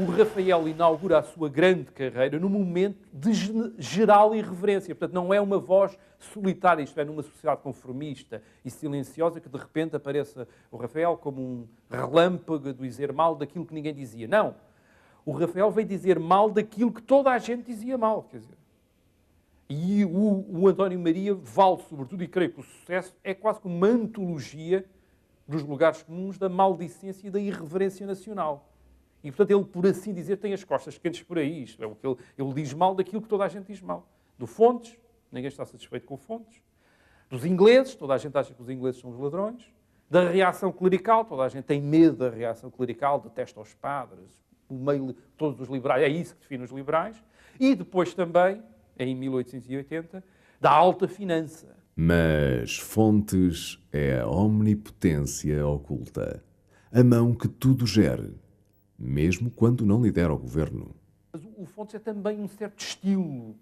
o Rafael inaugura a sua grande carreira num momento de geral irreverência. Portanto, não é uma voz solitária, isto é, numa sociedade conformista e silenciosa, que de repente apareça o Rafael como um relâmpago a dizer mal daquilo que ninguém dizia. Não. O Rafael veio dizer mal daquilo que toda a gente dizia mal. Quer dizer. E o António Maria vale, sobretudo, e creio que o sucesso é quase como uma antologia dos lugares comuns da maldicência e da irreverência nacional. E, portanto, ele, por assim dizer, tem as costas quentes por aí. Isto é o que ele diz mal daquilo que toda a gente diz mal. Do Fontes, ninguém está satisfeito com o Fontes. Dos ingleses, toda a gente acha que os ingleses são os ladrões. Da reação clerical, toda a gente tem medo da reação clerical, detesta os padres, o meio, todos os liberais, é isso que define os liberais. E depois também, em 1880, da alta finança. Mas Fontes é a omnipotência oculta, a mão que tudo gere, mesmo quando não lidera o governo. Mas o Fontes é também um certo estilo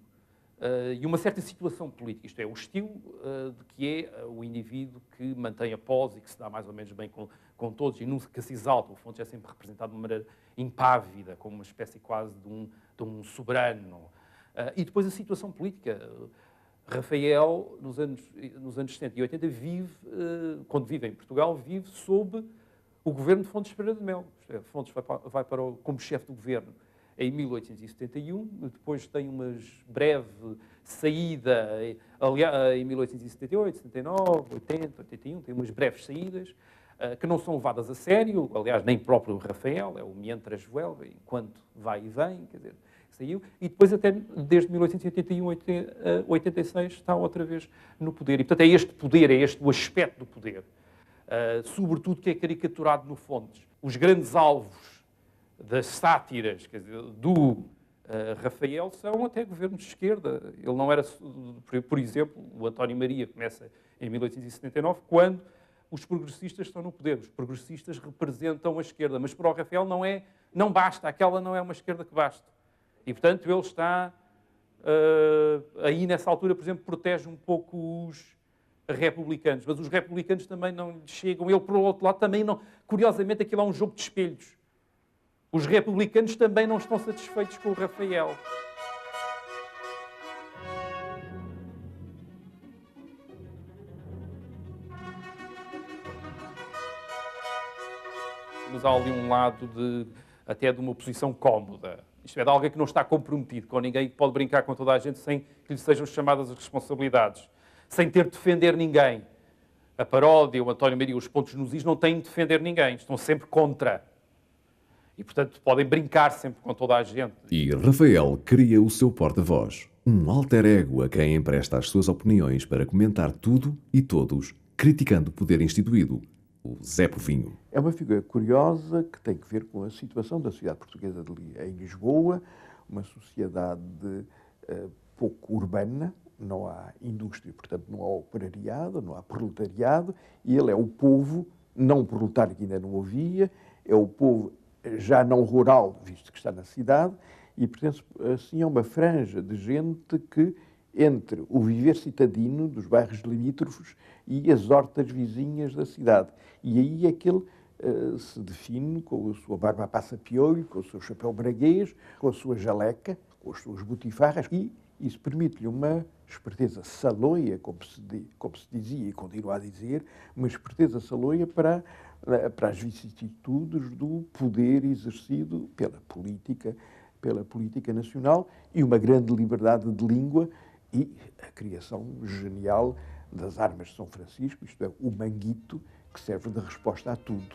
e uma certa situação política. Isto é, o estilo de que é o indivíduo que mantém a pose e que se dá mais ou menos bem com todos e nunca se exalta. O Fontes é sempre representado de uma maneira impávida, como uma espécie quase de um soberano. E depois a situação política. Rafael, nos anos 70 e 80, quando vive em Portugal, vive sob o governo de Fontes Pereira de Melo. Fontes vai como chefe do governo em 1871, depois tem uma breve saída em 1878, 79, 80, 81, tem umas breves saídas que não são levadas a sério, aliás, nem próprio Rafael, é o mientras vuelve, enquanto vai e vem, quer dizer, saiu, e depois até desde 1881 a 86 está outra vez no poder. E, portanto, é este poder, é este o aspecto do poder, sobretudo que é caricaturado no Fontes. Os grandes alvos das sátiras, quer dizer, do Rafael são até governos de esquerda. Ele não era, por exemplo, o António Maria começa em 1879, quando os progressistas estão no poder. Os progressistas representam a esquerda, mas para o Rafael não basta, aquela não é uma esquerda que basta. E, portanto, ele está aí, nessa altura, por exemplo, protege um pouco os republicanos. Mas os republicanos também não lhe chegam. Ele, por outro lado, também não... Curiosamente, aquilo é um jogo de espelhos. Os republicanos também não estão satisfeitos com o Rafael. Mas há ali um lado até de uma posição cómoda. Isto é, de alguém que não está comprometido com ninguém e que pode brincar com toda a gente sem que lhe sejam chamadas as responsabilidades. Sem ter de defender ninguém. A paródia, o António Maria, os pontos nos is não têm de defender ninguém. Estão sempre contra. E, portanto, podem brincar sempre com toda a gente. E Rafael cria o seu porta-voz, um alter ego a quem empresta as suas opiniões para comentar tudo e todos, criticando o poder instituído, o Zé Povinho. É uma figura curiosa que tem que ver com a situação da sociedade portuguesa em Lisboa, uma sociedade pouco urbana, não há indústria, portanto não há operariado, não há proletariado, e ele é o povo, não proletário que ainda não havia, é o povo já não rural, visto que está na cidade, e pertence assim a uma franja de gente que, entre o viver citadino dos bairros limítrofes e as hortas vizinhas da cidade. E aí é que ele se define com a sua barba a passa-piolho, com o seu chapéu braguês, com a sua jaleca, com as suas botifarras, e isso permite-lhe uma esperteza saloia, como se dizia e continua a dizer, uma esperteza saloia para as vicissitudes do poder exercido pela política nacional e uma grande liberdade de língua e a criação genial das armas de São Francisco, isto é, o manguito, que serve de resposta a tudo.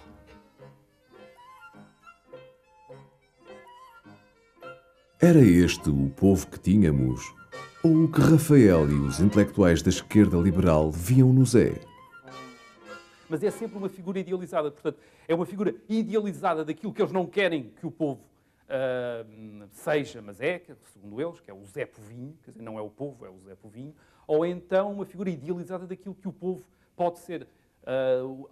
Era este o povo que tínhamos? Ou o que Rafael e os intelectuais da esquerda liberal viam no Zé? Mas é sempre uma figura idealizada. Portanto, é uma figura idealizada daquilo que eles não querem que o povo seja, mas segundo eles, que é o Zé Povinho, quer dizer, não é o povo, é o Zé Povinho, ou então uma figura idealizada daquilo que o povo pode ser.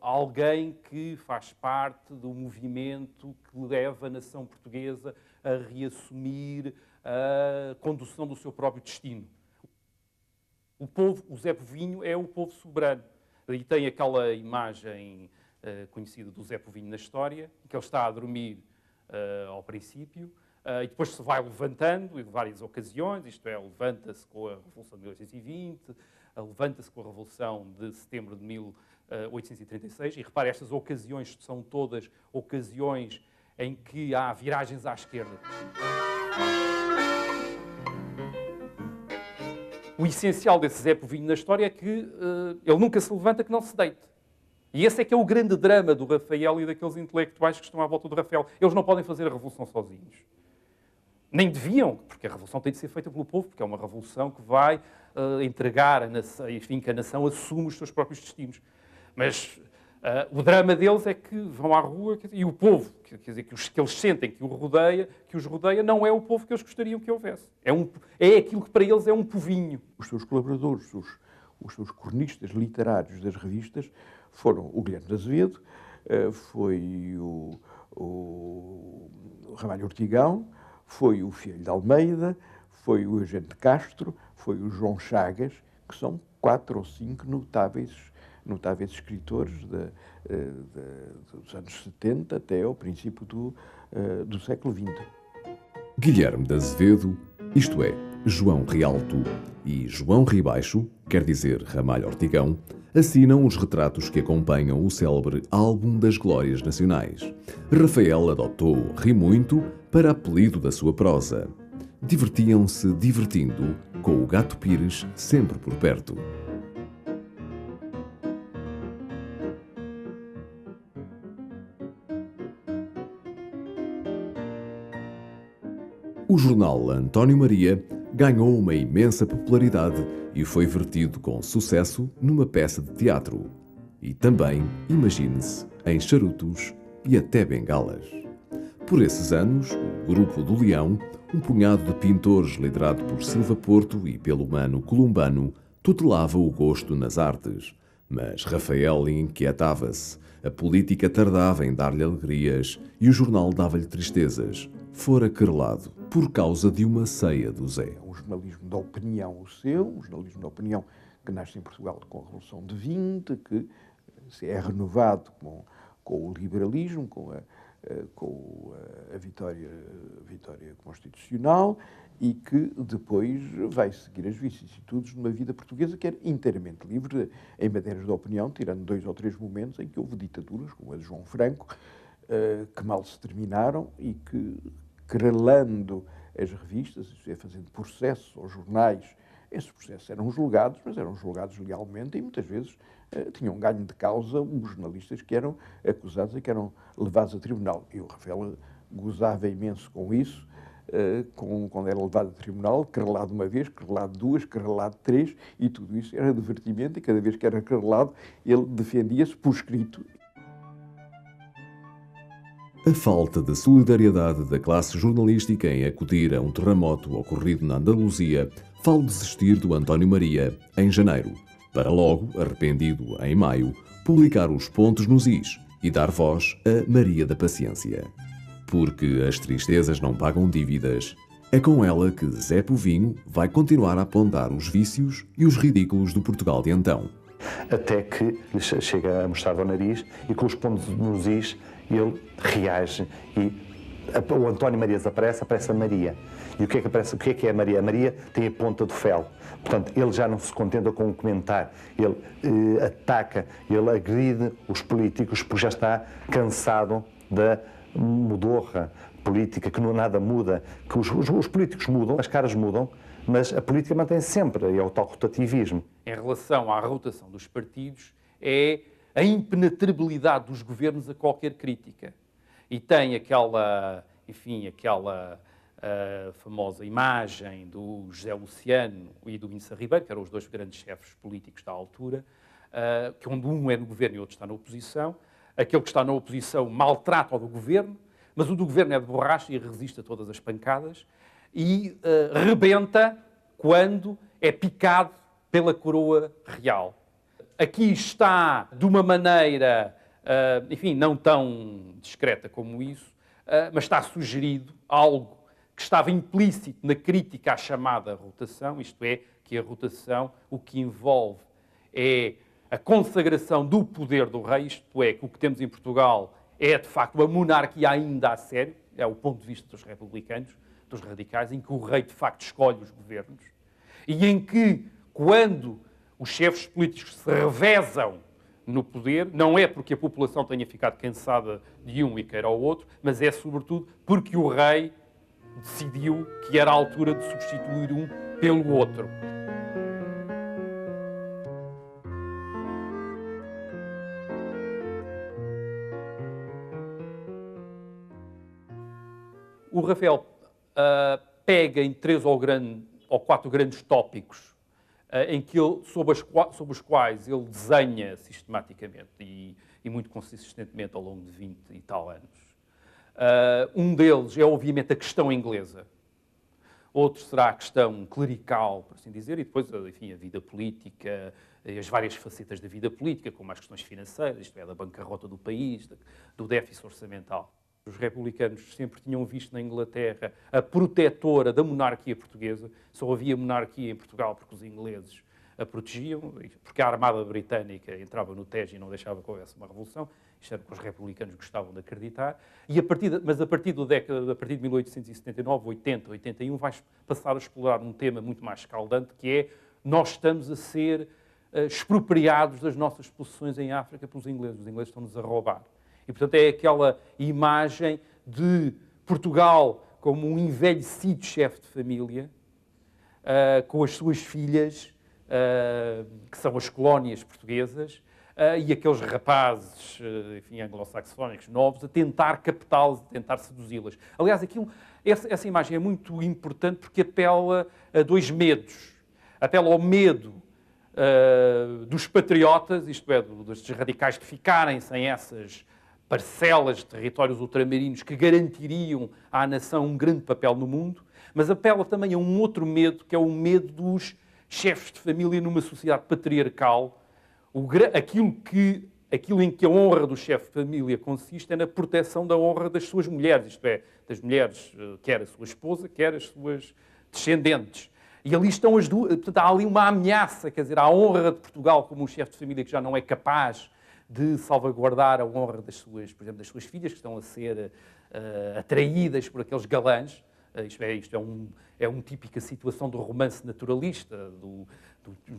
Alguém que faz parte do movimento que leva a nação portuguesa a reassumir a condução do seu próprio destino. O povo, o Zé Povinho, é o povo soberano. E tem aquela imagem conhecida do Zé Povinho na história, que ele está a dormir ao princípio, e depois se vai levantando em várias ocasiões, isto é, levanta-se com a Revolução de 1820, levanta-se com a Revolução de setembro de 1836, e repare, estas ocasiões são todas ocasiões em que há viragens à esquerda. O essencial desse Zé Povinho na história é que ele nunca se levanta que não se deite. E esse é que é o grande drama do Rafael e daqueles intelectuais que estão à volta do Rafael. Eles não podem fazer a revolução sozinhos. Nem deviam, porque a revolução tem de ser feita pelo povo, porque é uma revolução que vai entregar a nação, enfim, que a nação assume os seus próprios destinos. Mas o drama deles é que vão à rua e o povo, quer dizer, que eles sentem que os rodeia, não é o povo que eles gostariam que houvesse. É aquilo que para eles é um povinho. Os seus colaboradores, os seus cronistas literários das revistas foram o Guilherme de Azevedo, foi o Ramalho Ortigão, foi o Filho de Almeida, foi o Eugênio de Castro, foi o João Chagas, que são 4 ou 5 notáveis escritores dos anos 70 até ao princípio do século XX. Guilherme de Azevedo, isto é, João Rialto, e João Ribaixo, quer dizer Ramalho Ortigão, assinam os retratos que acompanham o célebre Álbum das Glórias Nacionais. Rafael adotou Ri Muito para apelido da sua prosa. Divertiam-se divertindo, com o Gato Pires sempre por perto. O jornal António Maria ganhou uma imensa popularidade e foi vertido com sucesso numa peça de teatro. E também, imagine-se, em charutos e até bengalas. Por esses anos, o Grupo do Leão, um punhado de pintores liderado por Silva Porto e pelo mano Columbano, tutelava o gosto nas artes. Mas Rafael inquietava-se, a política tardava em dar-lhe alegrias e o jornal dava-lhe tristezas. Fora querelado por causa de uma ceia do Zé. Um jornalismo da opinião o seu, um jornalismo da opinião que nasce em Portugal com a Revolução de 20, que é renovado com o liberalismo, com a vitória constitucional e que depois vai seguir as vicissitudes de uma vida portuguesa que era inteiramente livre em matérias de opinião, tirando 2 ou 3 momentos em que houve ditaduras, como a de João Franco, que mal se terminaram e que, querelando as revistas, isto é, fazendo processos aos jornais, esses processos eram julgados, mas eram julgados legalmente e muitas vezes tinham ganho de causa os jornalistas que eram acusados e que eram levados a tribunal. E o Rafael gozava imenso com isso, quando era levado a tribunal, querelado uma vez, querelado 2, querelado 3, e tudo isso era divertimento, e cada vez que era querelado, ele defendia-se por escrito. A falta de solidariedade da classe jornalística em acudir a um terremoto ocorrido na Andaluzia faz desistir do António Maria em janeiro, para logo, arrependido em maio, publicar os pontos nos is e dar voz a Maria da Paciência. Porque as tristezas não pagam dívidas, é com ela que Zé Povinho vai continuar a apontar os vícios e os ridículos do Portugal de então. Até que lhe chega a mostrar ao nariz e com os pontos nos is ele reage e o António Maria desaparece, aparece a Maria. E o que é que aparece? O que é a Maria? A Maria tem a ponta do fel. Portanto, ele já não se contenta com o comentar, ele ataca, ele agride os políticos porque já está cansado da mudorra política, que não nada muda, que os políticos mudam, as caras mudam, mas a política mantém sempre, é o tal rotativismo. Em relação à rotação dos partidos, é a impenetrabilidade dos governos a qualquer crítica. E tem aquela famosa imagem do José Luciano e do Insa Ribeiro, que eram os 2 grandes chefes políticos da altura, que onde um é no governo e o outro está na oposição. Aquele que está na oposição maltrata o do governo, mas o do governo é de borracha e resiste a todas as pancadas e rebenta quando é picado pela coroa real. Aqui está, de uma maneira, não tão discreta como isso, mas está sugerido algo que estava implícito na crítica à chamada rotação, isto é, que a rotação o que envolve é a consagração do poder do rei, isto é, que o que temos em Portugal é, de facto, a monarquia ainda a sério, é o ponto de vista dos republicanos, dos radicais, em que o rei de facto escolhe os governos e em que, quando os chefes políticos se revezam no poder, não é porque a população tenha ficado cansada de um e queira ao outro, mas é sobretudo porque o rei decidiu que era a altura de substituir um pelo outro. O Rafael pega em 3 ou 4 grandes tópicos sobre os quais ele desenha sistematicamente e muito consistentemente ao longo de 20 e tal anos. Um deles é, obviamente, a questão inglesa. Outro será a questão clerical, por assim dizer, e depois, enfim, a vida política, as várias facetas da vida política, como as questões financeiras, isto é, da bancarrota do país, do déficit orçamental. Os republicanos sempre tinham visto na Inglaterra a protetora da monarquia portuguesa. Só havia monarquia em Portugal porque os ingleses a protegiam, porque a Armada Britânica entrava no Tejo e não deixava que houvesse uma revolução. Isto era o que os republicanos gostavam de acreditar. Mas a partir de 1879, 80, 81, vais passar a explorar um tema muito mais escaldante, que é: nós estamos a ser expropriados das nossas possessões em África pelos ingleses. Os ingleses estão-nos a roubar. E, portanto, é aquela imagem de Portugal como um envelhecido chefe de família, com as suas filhas, que são as colónias portuguesas, e aqueles rapazes, enfim, anglo-saxónicos novos, a tentar captá-las, a tentar seduzi-las. Aliás, essa imagem é muito importante porque apela a 2 medos. Apela ao medo dos patriotas, isto é, dos radicais de ficarem sem essas parcelas de territórios ultramarinos que garantiriam à nação um grande papel no mundo, mas apela também a um outro medo, que é o medo dos chefes de família numa sociedade patriarcal. Aquilo em que a honra do chefe de família consiste é na proteção da honra das suas mulheres, isto é, das mulheres, quer a sua esposa, quer as suas descendentes. E ali estão as duas, portanto, há ali uma ameaça, quer dizer, à honra de Portugal como um chefe de família que já não é capaz de salvaguardar a honra das suas, por exemplo, das suas filhas, que estão a ser atraídas por aqueles galãs. Isto é uma típica situação do romance naturalista,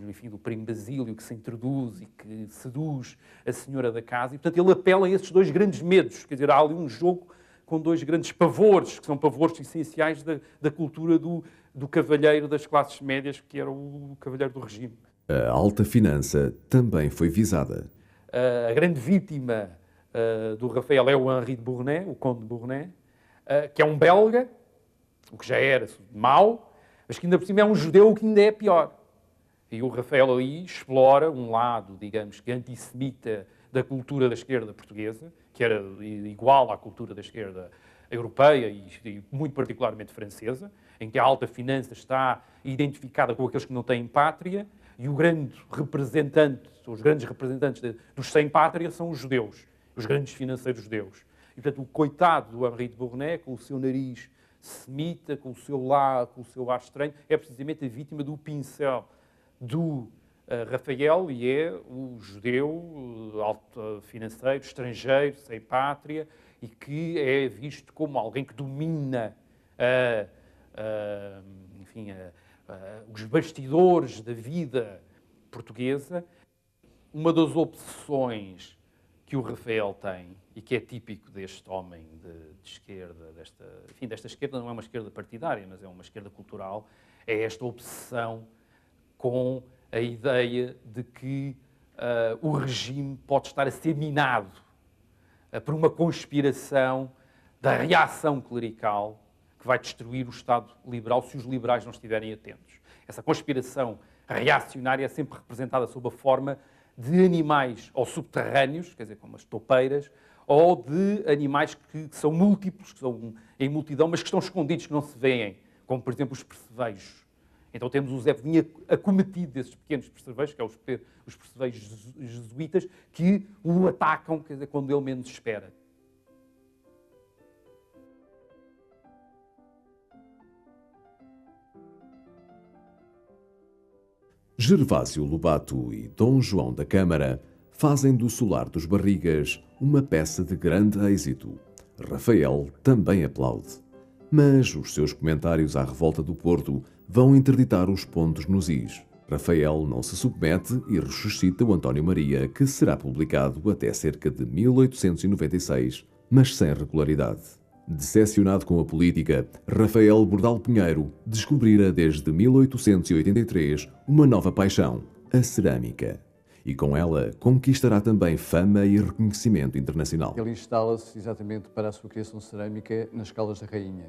enfim, do primo Basílio que se introduz e que seduz a senhora da casa. E, portanto, ele apela a esses 2 grandes medos. Quer dizer, há ali um jogo com 2 grandes pavores, que são pavores essenciais da cultura do cavalheiro das classes médias, que era o cavalheiro do regime. A alta finança também foi visada. A grande vítima do Rafael é o Henri de Bournet, o conde de Bournet, que é um belga, o que já era mau, mas que ainda por cima é um judeu, o que ainda é pior. E o Rafael aí explora um lado, digamos, que antissemita da cultura da esquerda portuguesa, que era igual à cultura da esquerda europeia e muito particularmente francesa, em que a alta finança está identificada com aqueles que não têm pátria, e o grande representante, os grandes representantes dos sem-pátria são os judeus, os grandes financeiros judeus. E, portanto, o coitado do Henri de Bournet, com o seu nariz semita, com o seu ar estranho, é precisamente a vítima do pincel do Rafael, e é o judeu alto financeiro, estrangeiro, sem pátria, e que é visto como alguém que domina os bastidores da vida portuguesa. Uma das obsessões que o Rafael tem, e que é típico deste homem de esquerda, desta esquerda não é uma esquerda partidária, mas é uma esquerda cultural, é esta obsessão com a ideia de que o regime pode estar a ser minado por uma conspiração da reação clerical que vai destruir o Estado liberal se os liberais não estiverem atentos. Essa conspiração reacionária é sempre representada sob a forma de animais ou subterrâneos, quer dizer, como as toupeiras, ou de animais que são múltiplos, que são em multidão, mas que estão escondidos, que não se veem, como, por exemplo, os percevejos. Então temos o Zé Povinha acometido desses pequenos percevejos, que são os percevejos jesuítas, que o atacam, quer dizer, quando ele menos espera. Gervásio Lobato e Dom João da Câmara fazem do Solar dos Barrigas uma peça de grande êxito. Rafael também aplaude. Mas os seus comentários à revolta do Porto vão interditar os pontos nos is. Rafael não se submete e ressuscita o António Maria, que será publicado até cerca de 1896, mas sem regularidade. Decepcionado com a política, Rafael Bordal Pinheiro descobrira desde 1883 uma nova paixão, a cerâmica. E com ela conquistará também fama e reconhecimento internacional. Ele instala-se exatamente para a sua criação cerâmica nas Caldas da Rainha.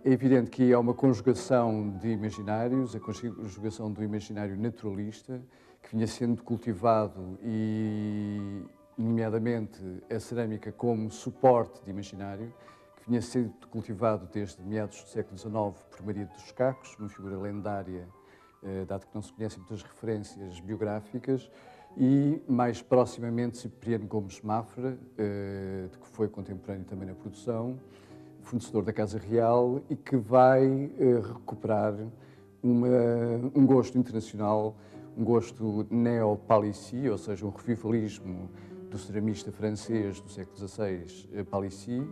É evidente que há uma conjugação de imaginários, a conjugação do imaginário naturalista, que vinha sendo cultivado e, nomeadamente, a cerâmica como suporte de imaginário, que vinha sendo cultivado desde meados do século XIX por Maria dos Cacos, uma figura lendária, dado que não se conhecem muitas referências biográficas, e mais proximamente Cipriano Gomes Mafra, de que foi contemporâneo também na produção, fornecedor da Casa Real, e que vai recuperar um gosto internacional, um gosto neo-Palissy, ou seja, um revivalismo do ceramista francês do século XVI, Palissy,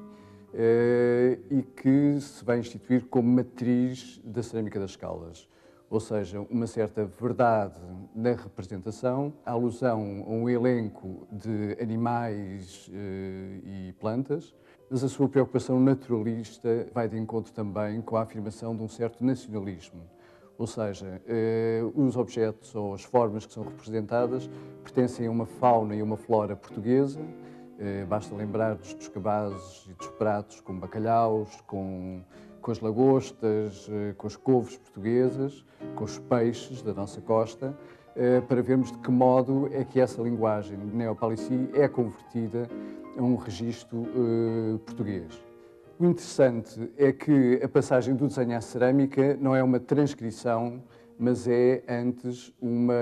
e que se vai instituir como matriz da cerâmica das Caldas. Ou seja, uma certa verdade na representação, a alusão a um elenco de animais e plantas, mas a sua preocupação naturalista vai de encontro também com a afirmação de um certo nacionalismo. Ou seja, os objetos ou as formas que são representadas pertencem a uma fauna e uma flora portuguesa. Basta lembrar-nos dos cabazes e dos pratos com bacalhaus, com as lagostas, com as couves portuguesas, com os peixes da nossa costa, para vermos de que modo é que essa linguagem neo-Palissy é convertida a um registro português. O interessante é que a passagem do desenho à cerâmica não é uma transcrição, mas é antes uma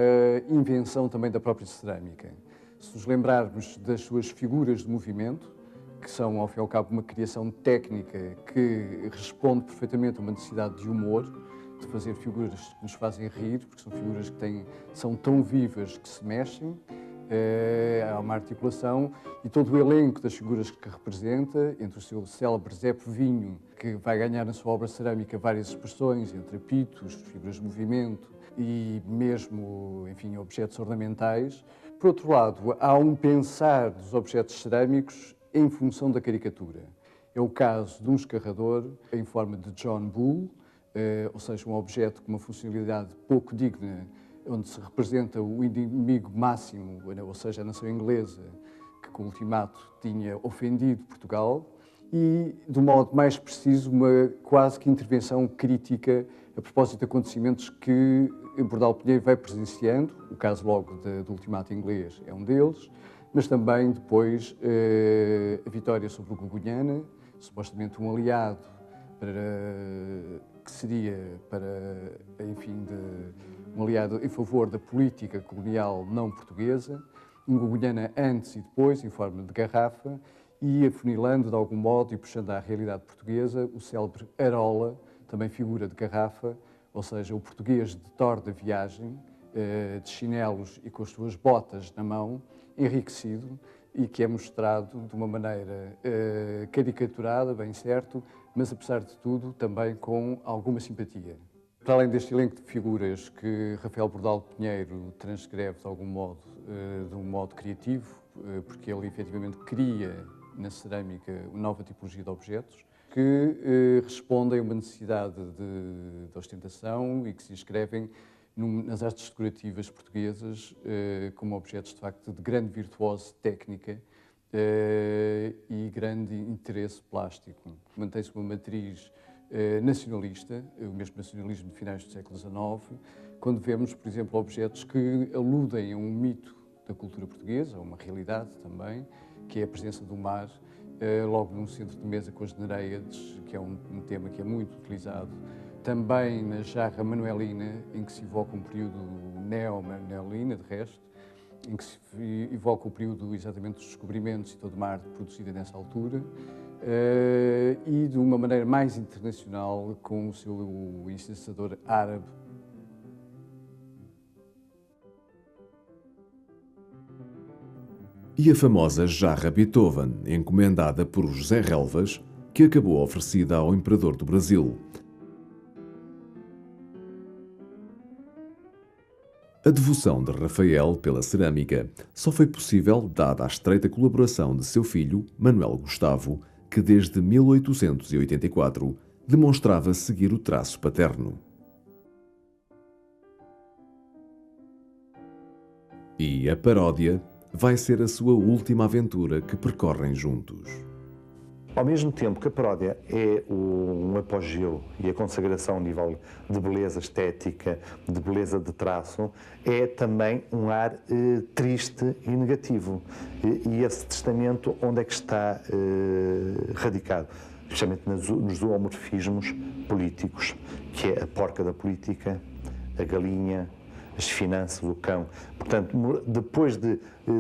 invenção também da própria cerâmica. Se nos lembrarmos das suas figuras de movimento, que são, ao fim e ao cabo, uma criação técnica que responde perfeitamente a uma necessidade de humor, de fazer figuras que nos fazem rir, porque são figuras que são tão vivas que se mexem, há uma articulação, e todo o elenco das figuras que representa, entre o seu célebre Zé Povinho, que vai ganhar na sua obra cerâmica várias expressões, entre apitos, figuras de movimento e mesmo, enfim, objetos ornamentais. Por outro lado, há um pensar dos objetos cerâmicos em função da caricatura. É o caso de um escarrador em forma de John Bull, ou seja, um objeto com uma funcionalidade pouco digna, onde se representa o inimigo máximo, ou seja, a nação inglesa, que com o ultimato tinha ofendido Portugal, e, de um modo mais preciso, uma quase que intervenção crítica a propósito de acontecimentos que Bordal Pinheiro vai presenciando. O caso logo do ultimato inglês é um deles, mas também depois a vitória sobre o Guggenheim, supostamente um aliado que seria enfim, um aliado em favor da política colonial não portuguesa, um Guggenheim antes e depois, em forma de garrafa, e afunilando de algum modo e puxando à realidade portuguesa o célebre Arola, também figura de garrafa, ou seja, o português de tor da viagem, de chinelos e com as suas botas na mão, enriquecido, e que é mostrado de uma maneira caricaturada, bem certo, mas apesar de tudo também com alguma simpatia. Para além deste elenco de figuras que Rafael Bordal Pinheiro transcreve de algum modo, de um modo criativo, porque ele efetivamente cria na cerâmica uma nova tipologia de objetos que respondem a uma necessidade de ostentação e que se inscrevem nas artes decorativas portuguesas como objetos, de facto, de grande virtuose técnica e grande interesse plástico. Mantém-se uma matriz nacionalista, o mesmo nacionalismo de finais do século XIX, quando vemos, por exemplo, objetos que aludem a um mito da cultura portuguesa, a uma realidade também, que é a presença do mar, logo num centro de mesa com as nereides, que é um tema que é muito utilizado. Também na jarra manuelina, em que se evoca um período neo-manuelina, de resto, em que se evoca o período exatamente dos descobrimentos e toda uma arte produzida nessa altura, e de uma maneira mais internacional com o seu incensador árabe. e a famosa jarra Beethoven, encomendada por José Relvas, que acabou oferecida ao Imperador do Brasil. A devoção de Rafael pela cerâmica só foi possível dada a estreita colaboração de seu filho, Manuel Gustavo, que desde 1884 demonstrava seguir o traço paterno. E a paródia vai ser a sua última aventura que percorrem juntos. Ao mesmo tempo que a paródia é um apogeu e a consagração a nível de beleza estética, de beleza de traço, é também um ar triste e negativo. E esse testamento, onde é que está radicado? Especialmente nos zoomorfismos políticos, que é a porca da política, a galinha, as finanças, o cão. Portanto, depois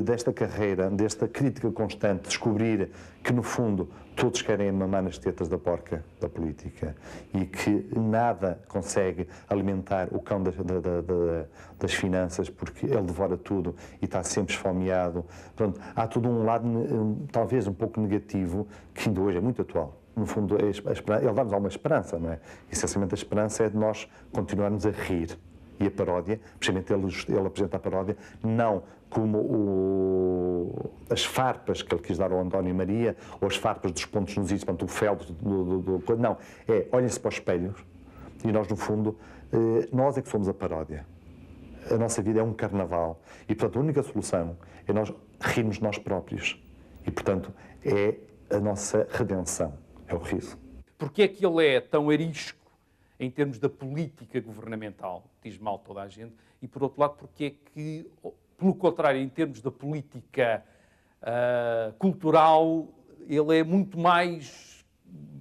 desta carreira, desta crítica constante, descobrir que, no fundo, todos querem mamar nas tetas da porca da política e que nada consegue alimentar o cão das finanças porque ele devora tudo e está sempre esfomeado. Portanto, há todo um lado, talvez um pouco negativo, que ainda hoje é muito atual. No fundo, ele dá-nos alguma esperança, não é? Essencialmente, a esperança é de nós continuarmos a rir. E a paródia, precisamente ele apresenta a paródia, não como as farpas que ele quis dar ao António Maria, ou as farpas dos pontos nos is, portanto, o fel não, olhem-se para os espelhos e nós, no fundo, nós é que somos a paródia. A nossa vida é um carnaval e, portanto, a única solução é nós rirmos nós próprios e, portanto, é a nossa redenção, é o riso. Porque é que ele é tão arisco em termos da política governamental, diz mal toda a gente, e por outro lado, porque é que, pelo contrário, em termos da política cultural, ele é muito mais,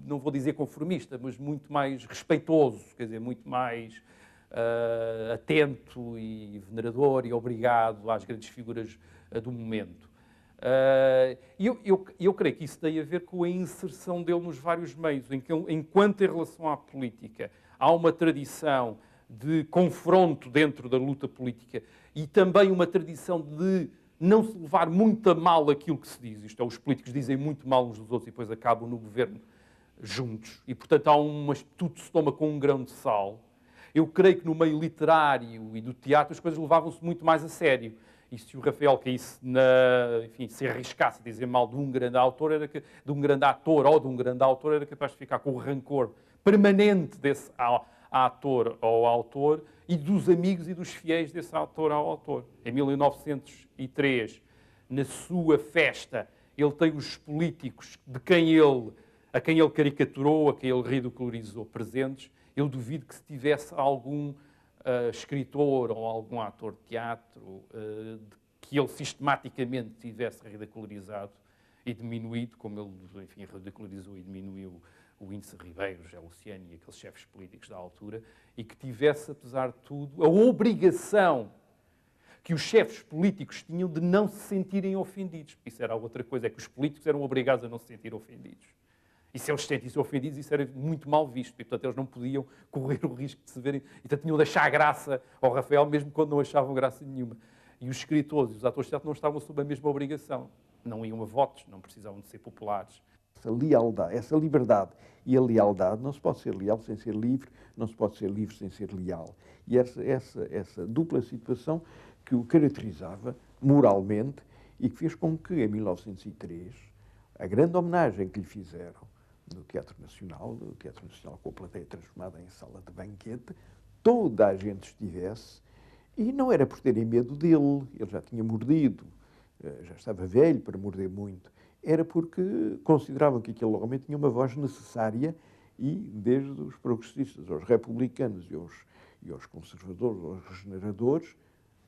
não vou dizer conformista, mas muito mais respeitoso, quer dizer, muito mais atento e venerador e obrigado às grandes figuras do momento. Eu creio que isso tem a ver com a inserção dele nos vários meios, em que ele, enquanto em relação à política há uma tradição de confronto dentro da luta política e também uma tradição de não se levar muito a mal aquilo que se diz. Isto é, os políticos dizem muito mal uns dos outros e depois acabam no governo juntos. E, portanto, tudo se toma com um grão de sal. Eu creio que no meio literário e do teatro as coisas levavam-se muito mais a sério. E se o Rafael caísse se arriscasse a dizer mal de um grande autor, de um grande ator ou de um grande autor, era capaz de ficar com o rancor permanente desse ator ou autor e dos amigos e dos fiéis desse ator ou autor. Em 1903, na sua festa, ele tem os políticos a quem ele caricaturou, a quem ele ridicularizou presentes. Eu duvido que se tivesse algum escritor ou algum ator de teatro que ele sistematicamente tivesse ridicularizado e diminuído, como ele, enfim, ridicularizou e diminuiu o Índice Ribeiro, José Luciano e aqueles chefes políticos da altura, e que tivesse, apesar de tudo, a obrigação que os chefes políticos tinham de não se sentirem ofendidos. Isso era outra coisa, é que os políticos eram obrigados a não se sentir ofendidos. E se eles se sentissem ofendidos, isso era muito mal visto. E, portanto, eles não podiam correr o risco de se verem. E, portanto, tinham de achar graça ao Rafael, mesmo quando não achavam graça nenhuma. E os escritores e os atores de teatro não estavam sob a mesma obrigação. Não iam a votos, não precisavam de ser populares. Essa lealdade, essa liberdade e a lealdade, não se pode ser leal sem ser livre, não se pode ser livre sem ser leal. E essa dupla situação que o caracterizava moralmente e que fez com que, em 1903, a grande homenagem que lhe fizeram no Teatro Nacional com a plateia transformada em sala de banquete, toda a gente estivesse, e não era por terem medo dele, ele já tinha mordido, já estava velho para morder muito, era porque consideravam que aquele homem tinha uma voz necessária e, desde os progressistas aos republicanos e aos conservadores, aos regeneradores,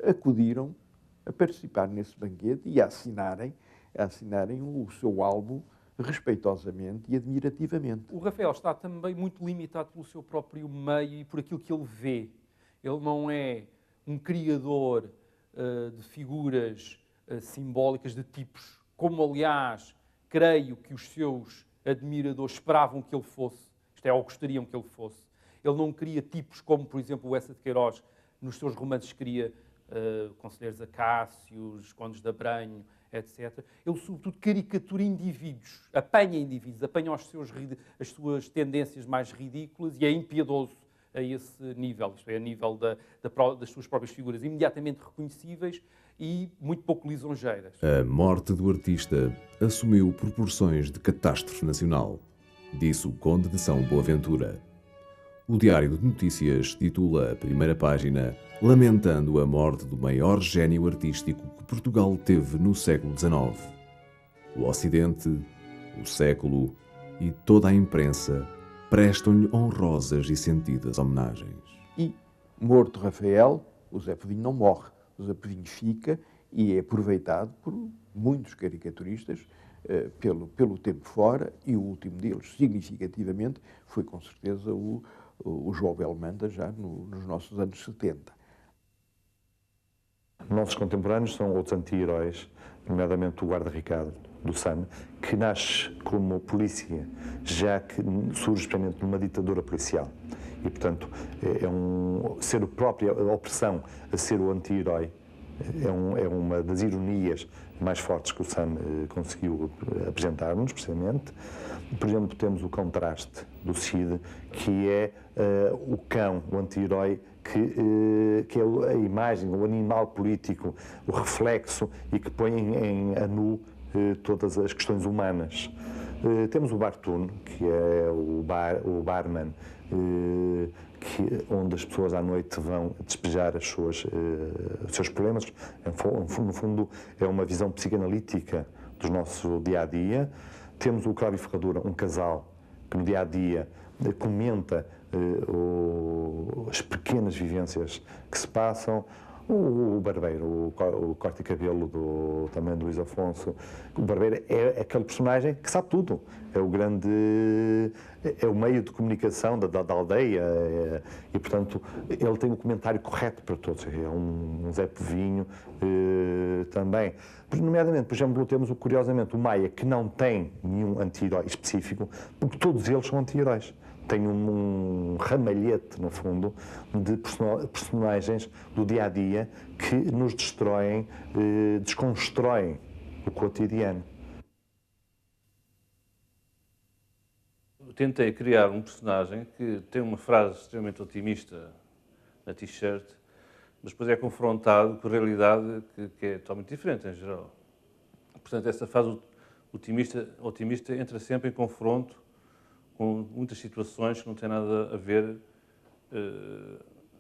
acudiram a participar nesse banquete e a assinarem o seu álbum respeitosamente e admirativamente. O Rafael está também muito limitado pelo seu próprio meio e por aquilo que ele vê. Ele não é um criador de figuras simbólicas, de tipos, como, aliás, creio que os seus admiradores esperavam que ele fosse, isto é, ou gostariam que ele fosse. Ele não cria tipos como, por exemplo, o Essa de Queiroz, nos seus romances cria conselheiros acácios, condes de Abranho, etc. Ele, sobretudo, caricatura indivíduos, apanha as suas tendências mais ridículas e é impiedoso a esse nível, isto é, a nível das suas próprias figuras imediatamente reconhecíveis e muito pouco lisonjeiras. A morte do artista assumiu proporções de catástrofe nacional, disse o Conde de São Boaventura. O Diário de Notícias titula a primeira página lamentando a morte do maior gênio artístico que Portugal teve no século XIX. O Ocidente, o século e toda a imprensa prestam-lhe honrosas e sentidas homenagens. E, morto Rafael, o Zé Povinho não morre. O Zé Povinho fica e é aproveitado por muitos caricaturistas pelo tempo fora, e o último deles, significativamente, foi com certeza o João Belmanda, já nos nossos anos 70. Nossos contemporâneos são outros anti-heróis, nomeadamente o guarda Ricardo, do SAN, que nasce como polícia, já que surge especialmente numa ditadura policial. E, portanto, ser a própria opressão a ser o anti-herói é uma das ironias mais fortes que o SAN conseguiu apresentar-nos, precisamente. Por exemplo, temos o contraste do Cid, que é o cão, o anti-herói, que é a imagem, o animal político, o reflexo, e que põe a nu todas as questões humanas. Temos o Bartuno, que é o barman, onde as pessoas à noite vão despejar os seus problemas. No fundo, é uma visão psicanalítica do nosso dia-a-dia. Temos o Cláudio Ferradura, um casal que no dia-a-dia comenta as pequenas vivências que se passam. O Barbeiro, o corte de cabelo também do Luís Afonso. O Barbeiro é aquele personagem que sabe tudo. É o meio de comunicação da aldeia e, portanto, ele tem o comentário correto para todos. É um Zé Povinho também. Nomeadamente, por exemplo, temos, curiosamente, o Maia, que não tem nenhum anti-herói específico, porque todos eles são anti-heróis. Tem um ramalhete, no fundo, de personagens do dia-a-dia que nos destroem, desconstroem o cotidiano. Eu tentei criar um personagem que tem uma frase extremamente otimista na t-shirt, mas depois é confrontado com a realidade que é totalmente diferente, em geral. Portanto, essa frase otimista entra sempre em confronto com muitas situações que não têm nada a ver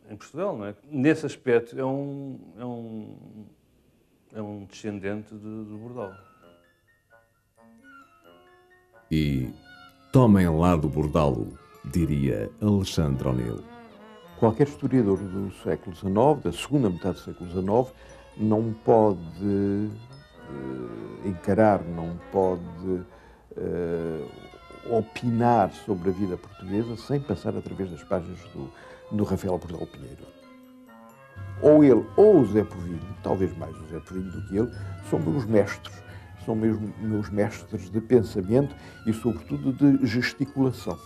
em Portugal, não é? Nesse aspecto, é um descendente do Bordal. E tomem lá do bordalo, diria Alexandre O'Neill. Qualquer historiador do século XIX, da segunda metade do século XIX, não pode encarar, não pode opinar sobre a vida portuguesa sem passar através das páginas do Rafael Bordal Pinheiro. Ou ele ou o Zé Povinho, talvez mais o Zé Povinho do que ele, são meus mestres, são mesmo meus mestres de pensamento e, sobretudo, de gesticulação.